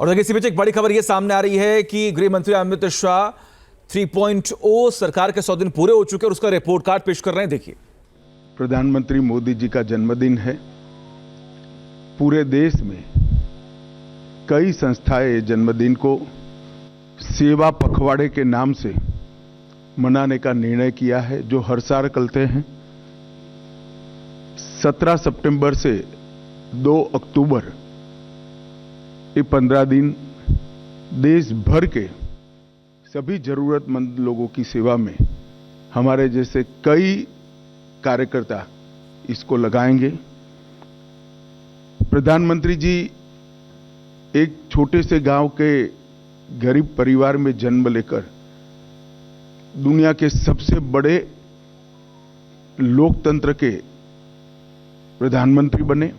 और देखिए इसी बीच एक बड़ी खबर ये सामने आ रही है कि गृह मंत्री अमित शाह 3.0 सरकार के 100 दिन पूरे हो चुके और उसका रिपोर्ट कार्ड पेश कर रहे हैं। देखिए, प्रधानमंत्री मोदी जी का जन्मदिन है। पूरे देश में कई संस्थाएं जन्मदिन को सेवा पखवाड़े के नाम से मनाने का निर्णय किया है, जो हर साल करते हैं। 17 सितंबर से 2 अक्टूबर ये 15 दिन देश भर के सभी जरूरतमंद लोगों की सेवा में हमारे जैसे कई कार्यकर्ता इसको लगाएंगे। प्रधानमंत्री जी एक छोटे से गांव के गरीब परिवार में जन्म लेकर दुनिया के सबसे बड़े लोकतंत्र के प्रधानमंत्री बने।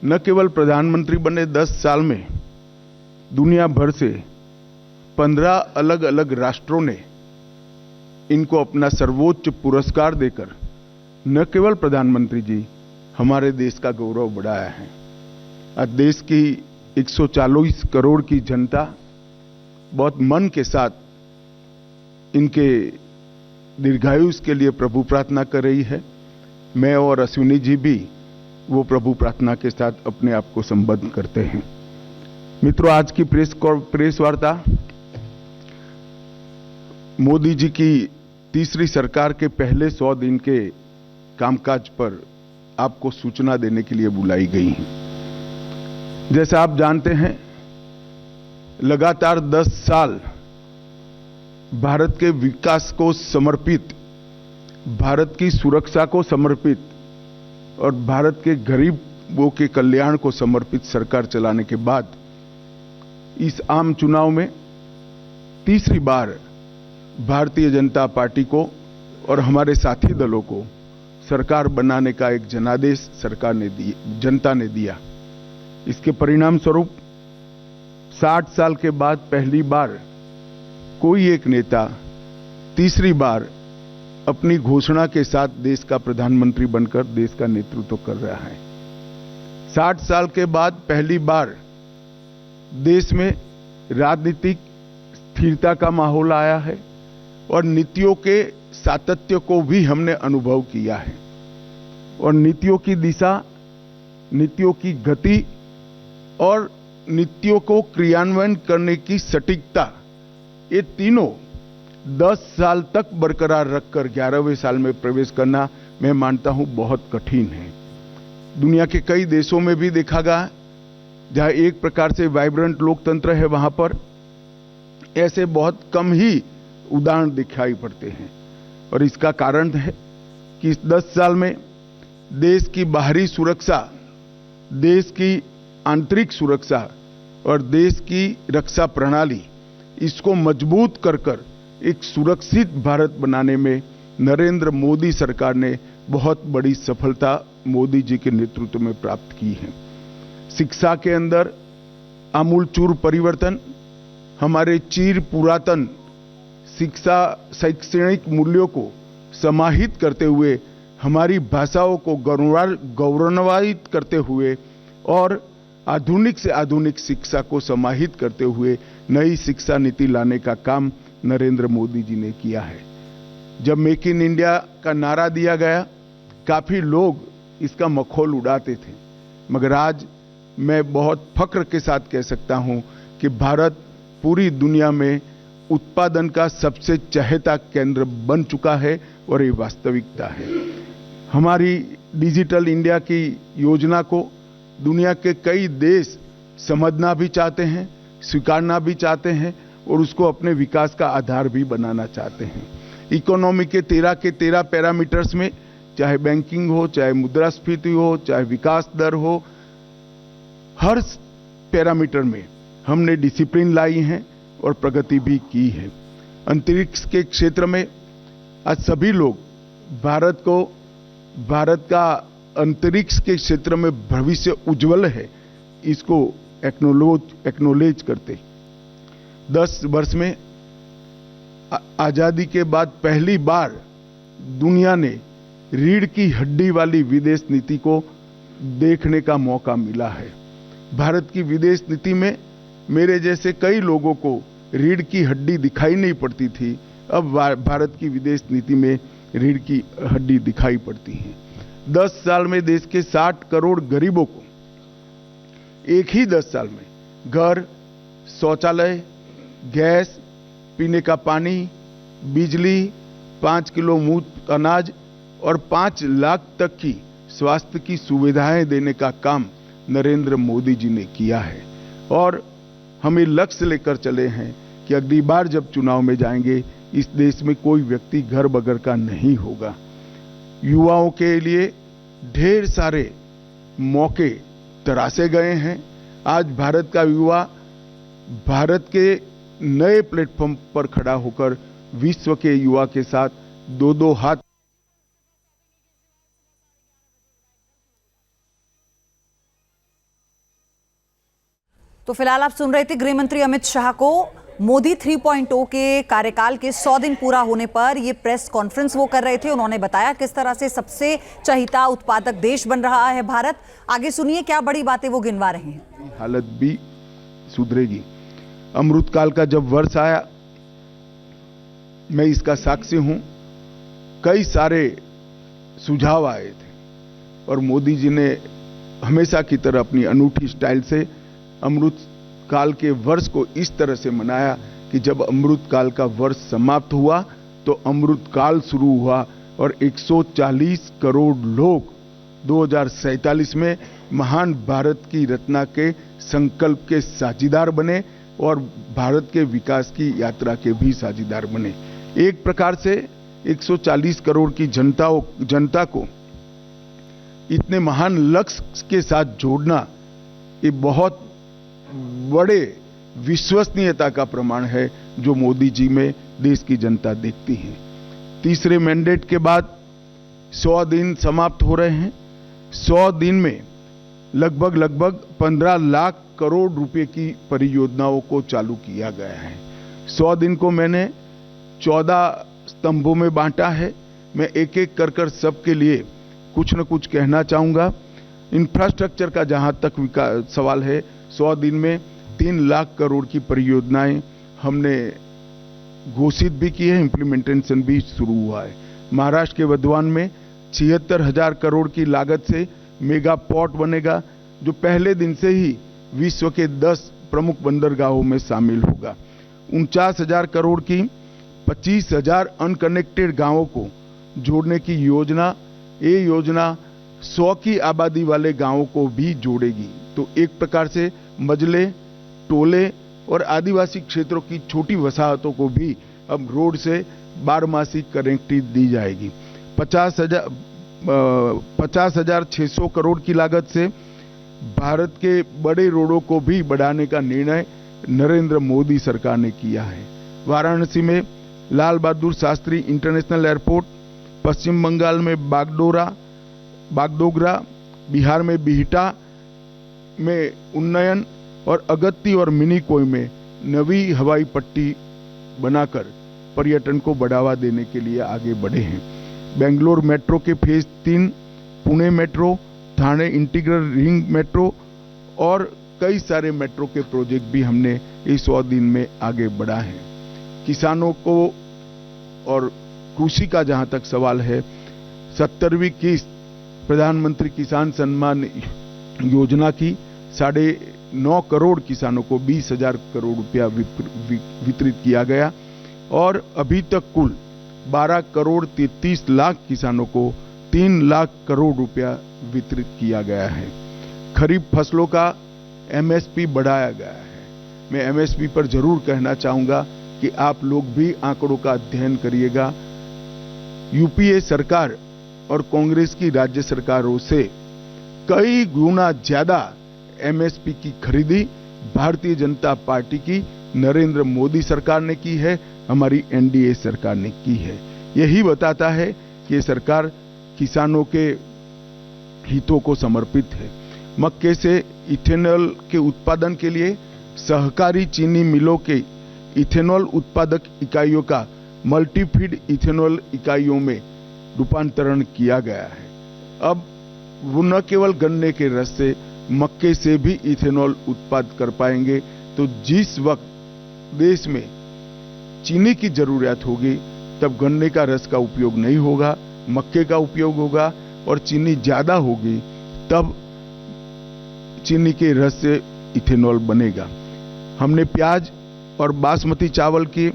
न केवल प्रधानमंत्री बने, 10 साल में दुनिया भर से 15 अलग अलग राष्ट्रों ने इनको अपना सर्वोच्च पुरस्कार देकर न केवल प्रधानमंत्री जी हमारे देश का गौरव बढ़ाया है। आज देश की 140 करोड़ की जनता बहुत मन के साथ इनके दीर्घायुष के लिए प्रभु प्रार्थना कर रही है। मैं और अश्विनी जी भी वो प्रभु प्रार्थना के साथ अपने आप को संबद्ध करते हैं। मित्रों, आज की प्रेस वार्ता मोदी जी की तीसरी सरकार के पहले 100 दिन के कामकाज पर आपको सूचना देने के लिए बुलाई गई है। जैसे आप जानते हैं, लगातार 10 साल भारत के विकास को समर्पित, भारत की सुरक्षा को समर्पित और भारत के गरीबों के कल्याण को समर्पित सरकार चलाने के बाद इस आम चुनाव में तीसरी बार भारतीय जनता पार्टी को और हमारे साथी दलों को सरकार बनाने का एक जनादेश जनता ने दिया। इसके परिणाम स्वरूप 60 साल के बाद पहली बार कोई एक नेता तीसरी बार अपनी घोषणा के साथ देश का प्रधानमंत्री बनकर देश का नेतृत्व कर रहा है। 60 साल के बाद पहली बार देश में राजनीतिक स्थिरता का माहौल आया है और नीतियों के सातत्य को भी हमने अनुभव किया है। और नीतियों की दिशा, नीतियों की गति और नीतियों को क्रियान्वयन करने की सटीकता, ये तीनों 10 साल तक बरकरार रखकर 11वें साल में प्रवेश करना मैं मानता हूं बहुत कठिन है। दुनिया के कई देशों में भी देखा गया जहां एक प्रकार से वाइब्रेंट लोकतंत्र है, वहां पर ऐसे बहुत कम ही उदाहरण दिखाई पड़ते हैं। और इसका कारण है कि इस 10 साल में देश की बाहरी सुरक्षा, देश की आंतरिक सुरक्षा और देश की रक्षा प्रणाली, इसको मजबूत कर एक सुरक्षित भारत बनाने में नरेंद्र मोदी सरकार ने बहुत बड़ी सफलता मोदी जी के नेतृत्व में प्राप्त की है। शिक्षा के अंदर आमूलचूल परिवर्तन, हमारे चिर पुरातन शिक्षा शैक्षणिक मूल्यों को समाहित करते हुए, हमारी भाषाओं को गौरवान्वित करते हुए और आधुनिक से आधुनिक शिक्षा को समाहित करते हुए नई शिक्षा नीति लाने का काम नरेंद्र मोदी जी ने किया है। जब मेक इन इंडिया का नारा दिया गया, काफी लोग इसका मखौल उड़ाते थे, मगर आज मैं बहुत फख्र के साथ कह सकता हूं कि भारत पूरी दुनिया में उत्पादन का सबसे चहेता केंद्र बन चुका है और ये वास्तविकता है। हमारी डिजिटल इंडिया की योजना को दुनिया के कई देश समझना भी चाहते हैं, स्वीकारना भी चाहते हैं और उसको अपने विकास का आधार भी बनाना चाहते हैं। इकोनॉमी के 13 पैरामीटर्स में, चाहे बैंकिंग हो, चाहे मुद्रास्फीति हो, चाहे विकास दर हो, हर पैरामीटर में हमने डिसिप्लिन लाई है और प्रगति भी की है। अंतरिक्ष के क्षेत्र में आज सभी लोग भारत का अंतरिक्ष के क्षेत्र में भविष्य उज्जवल है, इसको एक्नोलेज करते 10 वर्ष में आजादी के बाद पहली बार दुनिया ने रीढ़ की हड्डी वाली विदेश नीति को देखने का मौका मिला है। भारत की विदेश नीति में मेरे जैसे कई लोगों को रीढ़ की हड्डी दिखाई नहीं पड़ती थी, अब भारत की विदेश नीति में रीढ़ की हड्डी दिखाई पड़ती है। 10 साल में देश के 60 करोड़ गरीबों को एक ही 10 साल में घर, शौचालय, गैस, पीने का पानी, बिजली, 5 किलो मुफ्त अनाज और 5 लाख तक की स्वास्थ्य की सुविधाएं देने का काम नरेंद्र मोदी जी ने किया है। और हमें लक्ष्य लेकर चले हैं कि अगली बार जब चुनाव में जाएंगे, इस देश में कोई व्यक्ति घर बगैर का नहीं होगा। युवाओं के लिए ढेर सारे मौके तराशे गए हैं। आज भारत का युवा भारत के नए प्लेटफॉर्म पर खड़ा होकर विश्व के युवा के साथ दो हाथ। तो फिलहाल आप सुन रहे थे गृह मंत्री अमित शाह को मोदी 3.0 के कार्यकाल के 100 दिन पूरा होने पर ये प्रेस कॉन्फ्रेंस वो कर रहे थे। उन्होंने बताया किस तरह से सबसे चहिता उत्पादक देश बन रहा है भारत। आगे सुनिए क्या बड़ी बातें वो गिनवा रहे हैं। हालत भी सुधरेगी। अमृतकाल का जब वर्ष आया, मैं इसका साक्षी हूं, कई सारे सुझाव आए थे और मोदी जी ने हमेशा की तरह अपनी अनूठी स्टाइल से अमृत काल के वर्ष को इस तरह से मनाया कि जब अमृत काल का वर्ष समाप्त हुआ तो अमृत काल शुरू हुआ और 140 करोड़ लोग 2047 में महान भारत की रचना के संकल्प के साझीदार बने और भारत के विकास की यात्रा के भी साझीदार बने। एक प्रकार से 140 करोड़ की जनता को इतने महान लक्ष्य के साथ जोड़ना ये बहुत बड़े विश्वसनीयता का प्रमाण है जो मोदी जी में देश की जनता देखती है। तीसरे मैंडेट के बाद 100 दिन समाप्त हो रहे हैं। 100 दिन में लगभग 15 लाख करोड़ रुपए की परियोजनाओं को चालू किया गया है। 100 दिन को मैंने 14 स्तंभों में बांटा है। मैं एक एक कर सबके लिए कुछ न कुछ कहना चाहूंगा। इंफ्रास्ट्रक्चर का जहां तक सवाल है, 100 दिन में 3 लाख करोड़ की परियोजनाएं हमने घोषित भी की है, इम्प्लीमेंटेशन भी शुरू हुआ है। महाराष्ट्र के वधवान में 76,000 करोड़ की लागत से मेगा पोर्ट बनेगा जो पहले दिन से ही विश्व के 10 प्रमुख बंदरगाहों में शामिल होगा। 49,000 करोड़ की 25,000 अनकनेक्टेड गांवों को जोड़ने की योजना, ये योजना 100 की आबादी वाले गांवों को भी जोड़ेगी। तो एक प्रकार से मजले, टोले और आदिवासी क्षेत्रों की छोटी वसाहतों को भी अब रोड से 12मासी कनेक्टिविटी दी जाएगी। 50,600 करोड़ की लागत से भारत के बड़े रोडों को भी बढ़ाने का निर्णय नरेंद्र मोदी सरकार ने किया है। वाराणसी में लाल बहादुर शास्त्री इंटरनेशनल एयरपोर्ट, पश्चिम बंगाल में बागडोगरा, बिहार में बिहटा में उन्नयन और अगत्ती और मिनीकोय में नवी हवाई पट्टी बनाकर पर्यटन को बढ़ावा देने के लिए आगे बढ़े हैं। बेंगलोर मेट्रो के phase 3, Pune metro, Thane integral ring metro और कई सारे मेट्रो के प्रोजेक्ट भी हमने इस 100 दिन में आगे बढ़ा है। किसानों को और कृषि का जहां तक सवाल है, 70वीं किस्त प्रधानमंत्री किसान सम्मान योजना की 9.5 करोड़ किसानों को 20,000 करोड़ रुपया वितरित किया गया और अभी तक कुल 12 करोड़ 33 लाख किसानों को 3 लाख करोड़ रुपया वितरित किया गया है। खरीफ फसलों का एमएसपी बढ़ाया गया है। मैं एमएसपी पर जरूर कहना चाहूंगा कि आप लोग भी आंकड़ों का अध्ययन करिएगा। यूपीए सरकार और कांग्रेस की राज्य सरकारों से कई गुना ज्यादा एमएसपी की खरीदी भारतीय जनता पार्टी की नरेंद्र मोदी सरकार ने की है, हमारी एनडीए सरकार ने की है। यही बताता है कि ये सरकार किसानों के हितों को समर्पित है। मक्के से इथेनॉल के उत्पादन के लिए सहकारी चीनी मिलों के इथेनॉल उत्पादक इकाइयों का मल्टीफीड इथेनॉल इकाइयों में रूपांतरण किया गया है। अब वो न केवल गन्ने के रस से, मक्के से भी इथेनॉल उत्पाद कर पाएंगे तो जिस वक्त देश में चीनी की जरूरत होगी तब गन्ने का रस का उपयोग नहीं होगा, मक्के का उपयोग होगा, और चीनी ज्यादा होगी तब चीनी के रस से इथेनॉल बनेगा। हमने प्याज और बासमती चावल की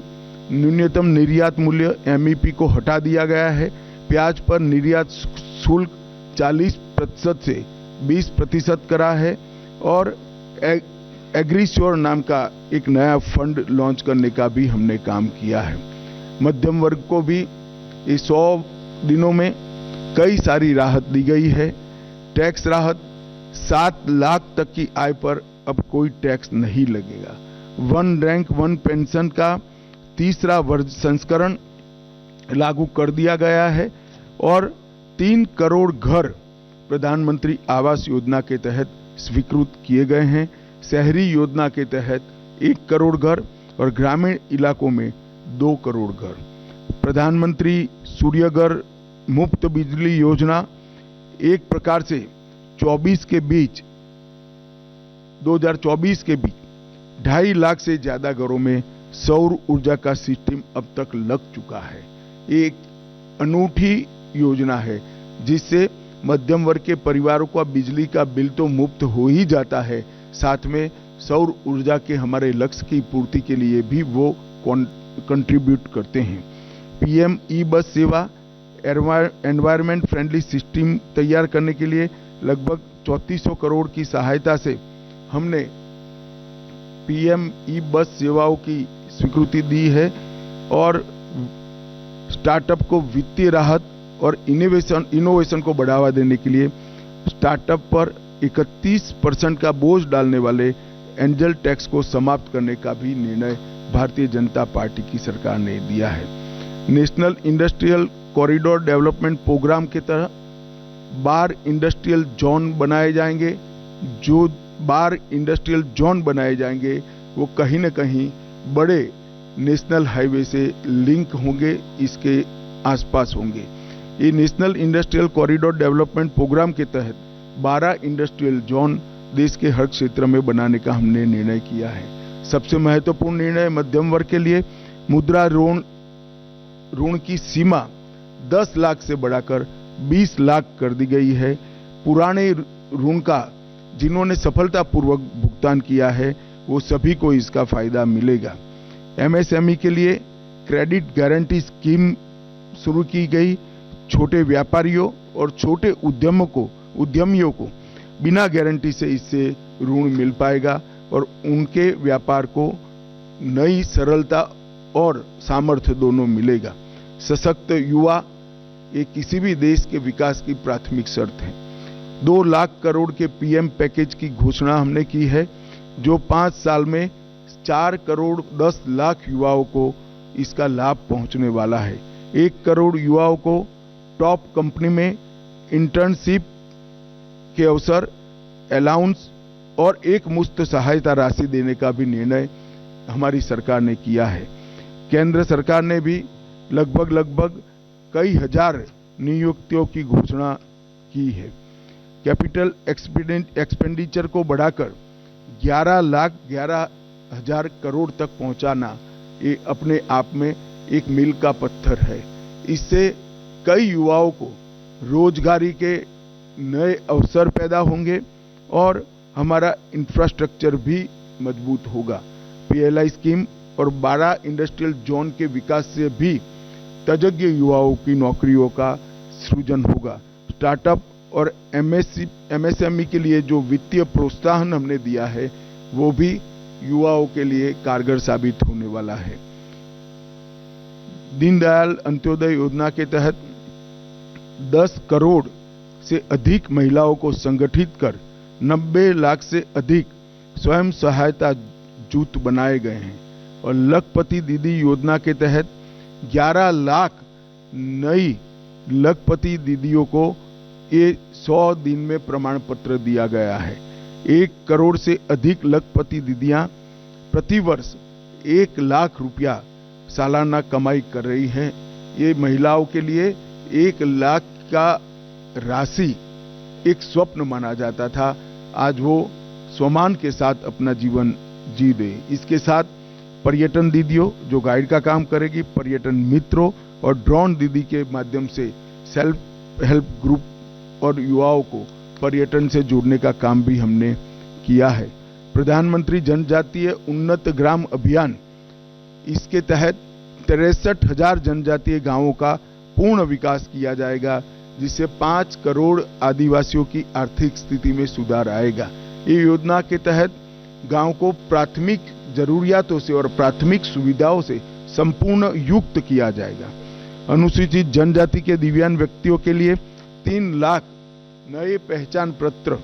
न्यूनतम निर्यात मूल्य एमईपी को हटा दिया गया है। प्याज पर निर्यात शुल्क 40% से 20% करा है, और एग्रीश्योर नाम का एक नया फंड लॉन्च करने का भी हमने काम किया है। मध्यम वर्ग को भी इस 100 दिनों में कई सारी राहत दी गई है। टैक्स राहत, 7 लाख तक की आय पर अब कोई टैक्स नहीं लगेगा। 1 रैंक 1 पेंशन का तीसरा संस्करण लागू कर दिया गया है, और 3 करोड़ घर प्रधानमंत्री आवास योजना के तहत स्वीकृत किए गए हैं। शहरी योजना के तहत 1 करोड़ घर और ग्रामीण इलाकों में 2 करोड़ घर। प्रधानमंत्री सूर्यघर मुफ्त बिजली योजना एक प्रकार से 2024 के बीच 2.5 लाख से ज्यादा घरों में सौर ऊर्जा का सिस्टम अब तक लग चुका है। एक अनूठी योजना है जिससे मध्यम वर्ग के परिवारों का बिजली का बिल तो मुफ्त हो ही जाता है, साथ में सौर ऊर्जा के हमारे लक्ष्य की पूर्ति के लिए भी वो कंट्रीब्यूट करते हैं। पीएम ई बस सेवा एनवायरमेंट फ्रेंडली सिस्टम तैयार करने के लिए लगभग 3400 करोड़ की सहायता से हमने पीएम ई बस सेवाओं की स्वीकृति दी है, और स्टार्टअप को वित्तीय राहत और इनोवेशन को बढ़ावा देने के लिए स्टार्टअप पर 31% का बोझ डालने वाले एंजल टैक्स को समाप्त करने का भी निर्णय भारतीय जनता पार्टी की सरकार ने दिया है। National industrial corridor development programme के तहत 12 इंडस्ट्रियल जोन बनाए जाएंगे। जो 12 इंडस्ट्रियल जोन बनाए जाएंगे वो कहीं न कहीं बड़े नेशनल हाईवे से लिंक होंगे, इसके आसपास होंगे। ये national industrial corridor development programme के तहत 12 इंडस्ट्रियल जोन देश के हर क्षेत्र में बनाने का हमने निर्णय किया है। सबसे महत्वपूर्ण निर्णय मध्यम वर्ग के लिए मुद्रा ऋण की सीमा 10 लाख से बढ़ाकर 20 लाख कर दी गई है। पुराने ऋण का जिन्होंने सफलतापूर्वक भुगतान किया है वो सभी को इसका फायदा मिलेगा। एमएसएमई के लिए क्रेडिट गारंटी स्कीम शुरू की गई। छोटे व्यापारियों और छोटे उद्यमियों को बिना गारंटी से इससे ऋण मिल पाएगा और उनके व्यापार को नई सरलता और सामर्थ्य दोनों मिलेगा। सशक्त युवा ये किसी भी देश के विकास की प्राथमिक शर्त है। 2 लाख करोड़ के पीएम पैकेज की घोषणा हमने की है, जो 5 साल में 4 करोड़ 10 लाख युवाओं को इसका लाभ पहुंचने वाला है। 1 करोड़ युवाओं को टॉप कंपनी में इंटर्नशिप के अवसर, अलाउंस और एक मुश्त सहायता राशि देने का भी निर्णय हमारी सरकार ने किया है। केंद्र सरकार ने भी लगभग कई हजार नियुक्तियों की घोषणा की है। कैपिटल एक्सपेंडिचर को बढ़ाकर 11,11,000 करोड़ तक पहुंचाना ये अपने आप में एक मील का पत्थर है। इससे कई युवाओं को रोजगारी के नए अवसर पैदा होंगे और हमारा इंफ्रास्ट्रक्चर भी मजबूत होगा। पीएलआई स्कीम और 12 इंडस्ट्रियल जोन के विकास से भी तजज्ञ युवाओं की नौकरियों का सृजन होगा। स्टार्टअप और एमएसएमई के लिए जो वित्तीय प्रोत्साहन हमने दिया है वो भी युवाओं के लिए कारगर साबित होने वाला है। दीनदयाल अंत्योदय योजना के तहत 10 करोड़ से अधिक महिलाओं को संगठित कर 90 लाख से अधिक स्वयं सहायता जूथ बनाए गए हैं और लखपति दीदी योजना के तहत 11 लाख नई लखपति दीदियों को ये 100 दिन में प्रमाण पत्र दिया गया है। 1 करोड़ से अधिक लखपति दीदियां प्रतिवर्ष 1 लाख रुपया सालाना कमाई कर रही हैं। ये महिलाओं के लिए 1 लाख का राशि एक स्वप्न माना जाता था। आज वो सम्मान के साथ अपना जीवन जी दे। इसके साथ पर्यटन दीदियों जो गाइड का काम करेगी, पर्यटन मित्रों और ड्रोन दीदी के माध्यम से सेल्फ हेल्प ग्रुप और युवाओं को पर्यटन से जोड़ने का काम भी हमने किया है। प्रधानमंत्री जनजातीय उन्नत ग्राम अभियान, इसके तहत 63,000 जनजातीय गांवों का पूर्ण विकास किया जाएगा, जिससे 5 करोड़ आदिवासियों की आर्थिक स्थिति में सुधार आएगा। ये योजना के तहत गांव को प्राथमिक जरूरियातों से और प्राथमिक सुविधाओं से संपूर्ण युक्त किया जाएगा। अनुसूचित जनजाति के दिव्यांग व्यक्तियों के लिए 3 लाख नए पहचान पत्र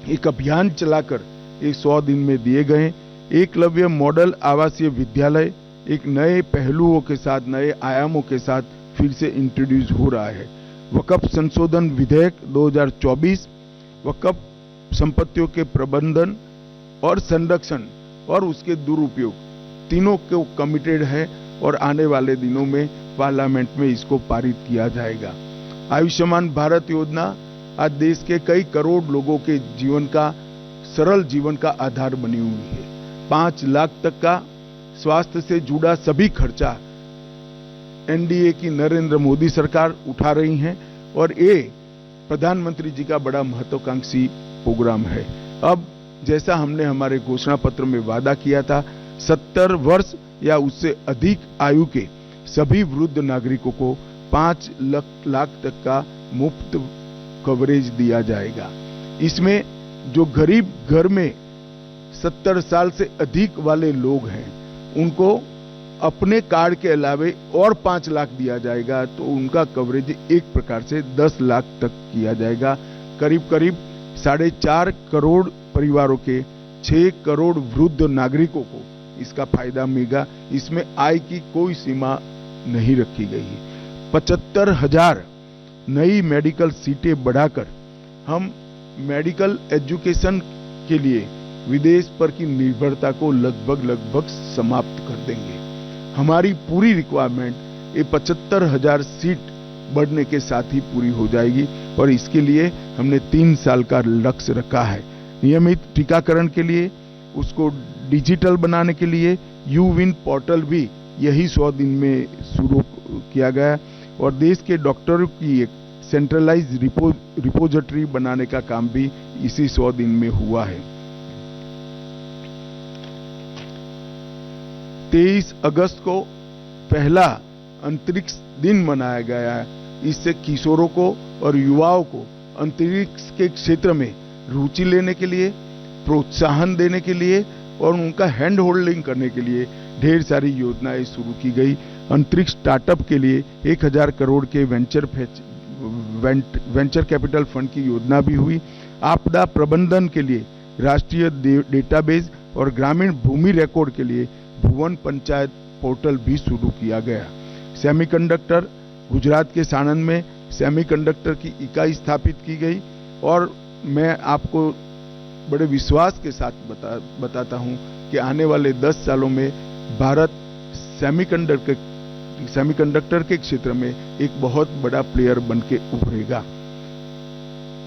एक अभियान चलाकर 100 दिन में दिए गए। एकलव्य मॉडल आवासीय विद्यालय एक नए पहलुओं के साथ, नए आयामों के साथ फिर से इंट्रोड्यूस हो रहा है। वक्फ संशोधन विधेयक 2024 वक्फ संपत्तियों के प्रबंधन और संरक्षण और उसके दुरुपयोग तीनों को कमिटेड है और आने वाले दिनों में पार्लियामेंट में इसको पारित किया जाएगा। आयुष्मान भारत योजना आज देश के कई करोड़ लोगों के जीवन का, सरल जीवन का आधार बनी हुई है। 5 लाख तक का स्वास्थ्य से जुड़ा सभी खर्चा एनडीए की नरेंद्र मोदी सरकार उठा रही है और ये प्रधानमंत्री जी का बड़ा महत्वाकांक्षी प्रोग्राम है। अब जैसा हमने हमारे घोषणा पत्र में वादा किया था, 70 वर्ष या उससे अधिक आयु के सभी वृद्ध नागरिकों को 5 लाख तक का मुफ्त कवरेज दिया जाएगा। इसमें जो गरीब घर में 70 साल से अधिक वाले लोग हैं, उनको अपने कार्ड के अलावे और 5 लाख दिया जाएगा, तो उनका कवरेज एक प्रकार से 10 लाख तक किया जाएगा। करीब करीब 4.5 करोड़ परिवारों के 6 करोड़ वृद्ध नागरिकों को इसका फायदा मिलेगा। इसमें आय की कोई सीमा नहीं रखी गई है। 75,000 नई मेडिकल सीटें बढ़ाकर हम मेडिकल एजुकेशन के लिए विदेश पर की निर्भरता को लगभग समाप्त कर देंगे। हमारी पूरी रिक्वायरमेंट ये 75,000 सीट बढ़ने के साथ ही पूरी हो जाएगी और इसके लिए हमने 3 साल का लक्ष्य रखा है। नियमित टीकाकरण के लिए, उसको डिजिटल बनाने के लिए यूविन पोर्टल भी यही 100 दिन में शुरू किया गया और देश के डॉक्टरों की एक सेंट्रलाइज रिपोजिटरी बनाने का काम भी इसी 100 दिन में हुआ है। 23 अगस्त को पहला अंतरिक्ष दिन मनाया गया है। इससे किशोरों को और युवाओं को अंतरिक्ष के क्षेत्र में रुचि लेने के लिए, प्रोत्साहन देने के लिए और उनका हैंड होल्डिंग करने के लिए ढेर सारी योजनाएं शुरू की गई। अंतरिक्ष स्टार्टअप के लिए 1,000 करोड़ के वेंचर कैपिटल फंड की योजना भी हुई। आपदा प्रबंधन के लिए राष्ट्रीय डेटाबेस और ग्रामीण भूमि रिकॉर्ड के लिए भुवन पंचायत पोर्टल भी शुरू किया गया। सेमीकंडक्टर, गुजरात के साणंद में सेमीकंडक्टर की इकाई स्थापित की गई और मैं आपको बड़े विश्वास के साथ बताता हूं कि आने वाले 10 सालों में भारत सेमीकंडक्टर के क्षेत्र में एक बहुत बड़ा प्लेयर बनके उभरेगा।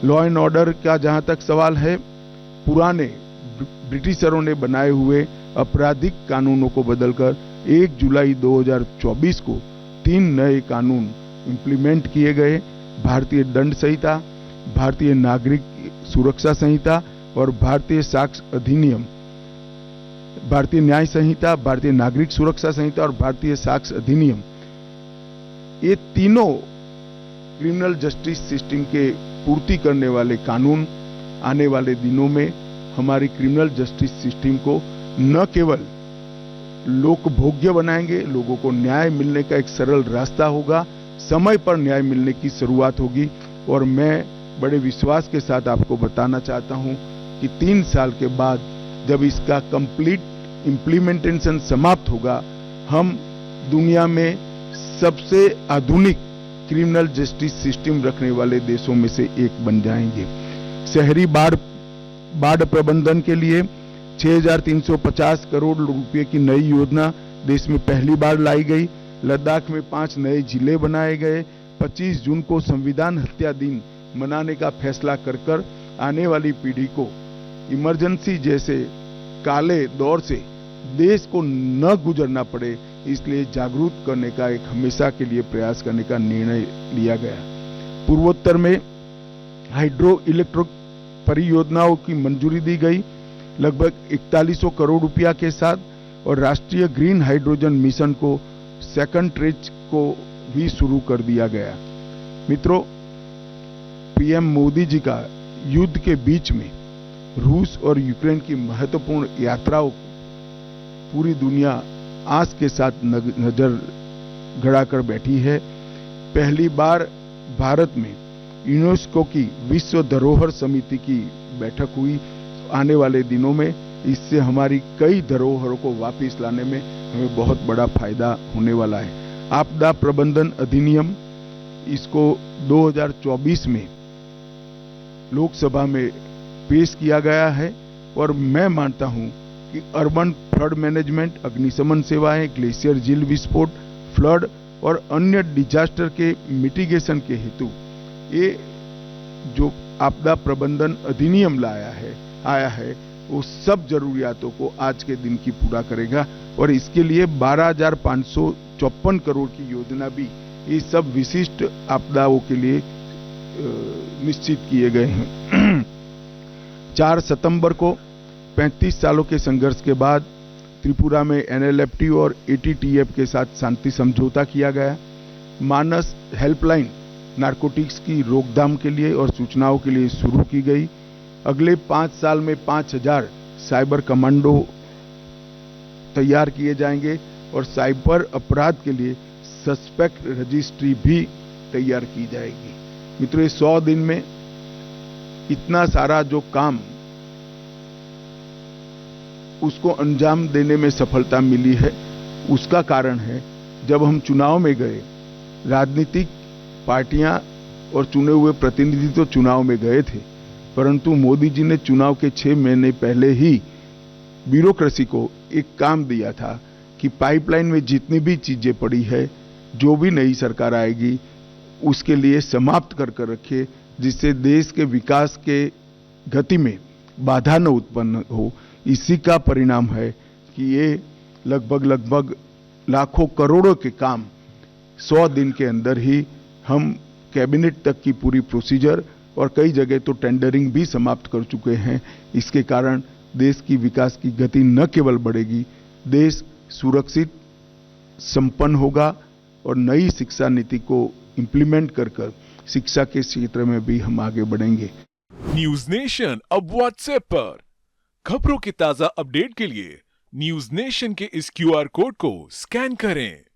लॉ एंड ऑर्डर का जहां तक सवाल है, पुराने ब्रिटिशरों ने बनाए हुए आपराधिक कानूनों को बदलकर 1 जुलाई 2024 को 3 नए कानून इंप्लीमेंट किए गए। भारतीय दंड संहिता, भारतीय नागरिक सुरक्षा संहिता और भारतीय साक्ष्य अधिनियम, भारतीय न्याय संहिता, भारतीय नागरिक सुरक्षा संहिता और भारतीय साक्ष्य अधिनियम, ये तीनों क्रिमिनल जस्टिस सिस्टम के पूर्ति करने वाले कानून आने वाले दिनों में हमारी क्रिमिनल जस्टिस सिस्टम को न केवल लोकभोग्य बनाएंगे, लोगों को न्याय मिलने का एक सरल रास्ता होगा, समय पर न्याय मिलने की शुरुआत होगी। और मैं बड़े विश्वास के साथ आपको बताना चाहता हूं कि 3 साल के बाद जब इसका कंप्लीट इम्प्लीमेंटेशन समाप्त होगा, हम दुनिया में सबसे आधुनिक क्रिमिनल जस्टिस सिस्टम रखने वाले देशों में से एक बन जाएंगे। शहरी बाढ़ प्रबंधन के लिए 6,350 करोड़ रुपए की नई योजना देश में पहली बार लाई गई। लद्दाख में 5 नए जिले बनाए गए। 25 जून को संविधान हत्या दिन मनाने का फैसला कर आने वाली पीढ़ी को इमरजेंसी जैसे काले दौर से देश को न गुजरना पड़े, इसलिए जागरूक करने का एक हमेशा के लिए प्रयास करने का निर्णय लिया गया। पूर्वोत्तर में हाइड्रो इलेक्ट्रिक परियोजनाओं की मंजूरी दी गई लगभग 4100 करोड़ रुपया के साथ, और राष्ट्रीय ग्रीन हाइड्रोजन मिशन को सेकंड ट्रेज को भी शुरू कर दिया गया। मित्रों, पीएम मोदी जी का युद्ध के बीच में रूस और यूक्रेन की महत्वपूर्ण यात्राओं को पूरी दुनिया आस के साथ नजर गड़ाकर बैठी है। पहली बार भारत में यूनेस्को की विश्व धरोहर समिति की बैठक हुई। आने वाले दिनों में इससे हमारी कई धरोहरों को वापस लाने में हमें बहुत बड़ा फायदा होने वाला है। आपदा प्रबंधन अधिनियम, इसको 2024 में लोकसभा में पेश किया गया है, और मैं मानता हूं कि अर्बन फ्लड मैनेजमेंट, अग्निशमन सेवाएं, ग्लेशियर झील विस्फोट, फ्लड और अन्य डिजास्टर के मिटिगेशन के हेतु ये जो आपदा प्रबंधन अधिनियम आया है वो सब जरूरियातों को आज के दिन की पूरा करेगा, और इसके लिए 12,554 करोड़ की योजना भी ये सब विशिष्ट आपदाओं के लिए निश्चित किए गए हैं। 4 सितंबर को 35 सालों के संघर्ष के बाद त्रिपुरा में NLFT और ATTF के साथ शांति समझौता किया गया। मानस हेल्पलाइन नारकोटिक्स की रोकथाम के लिए और सूचनाओं के लिए शुरू की गई। अगले 5 साल में 5000 साइबर कमांडो तैयार किए जाएंगे, और साइबर अपराध के लिए सस्पेक्ट रजिस्ट्री भी तैयार की जाएगी। मित्रों, 100 दिन में इतना सारा जो काम उसको अंजाम देने में सफलता मिली है, उसका कारण है जब हम चुनाव में गए, राजनीतिक पार्टियां और चुने हुए प्रतिनिधि तो चुनाव में गए थे, परंतु मोदी जी ने चुनाव के 6 महीने पहले ही ब्यूरोक्रेसी को एक काम दिया था कि पाइपलाइन में जितनी भी चीजें पड़ी है, जो भी नई सरकार आएगी उसके लिए समाप्त कर रखे, जिससे देश के विकास के गति में बाधा न उत्पन्न हो। इसी का परिणाम है कि ये लगभग लाखों करोड़ों के काम 100 दिन के अंदर ही हम कैबिनेट तक की पूरी प्रोसीजर और कई जगह तो टेंडरिंग भी समाप्त कर चुके हैं। इसके कारण देश की विकास की गति न केवल बढ़ेगी, देश सुरक्षित संपन्न होगा, और नई शिक्षा नीति को इम्प्लीमेंट कर शिक्षा के क्षेत्र में भी हम आगे बढ़ेंगे। न्यूज नेशन अब व्हाट्सएप पर खबरों की ताजा अपडेट के लिए न्यूज नेशन के इस QR कोड को स्कैन करें।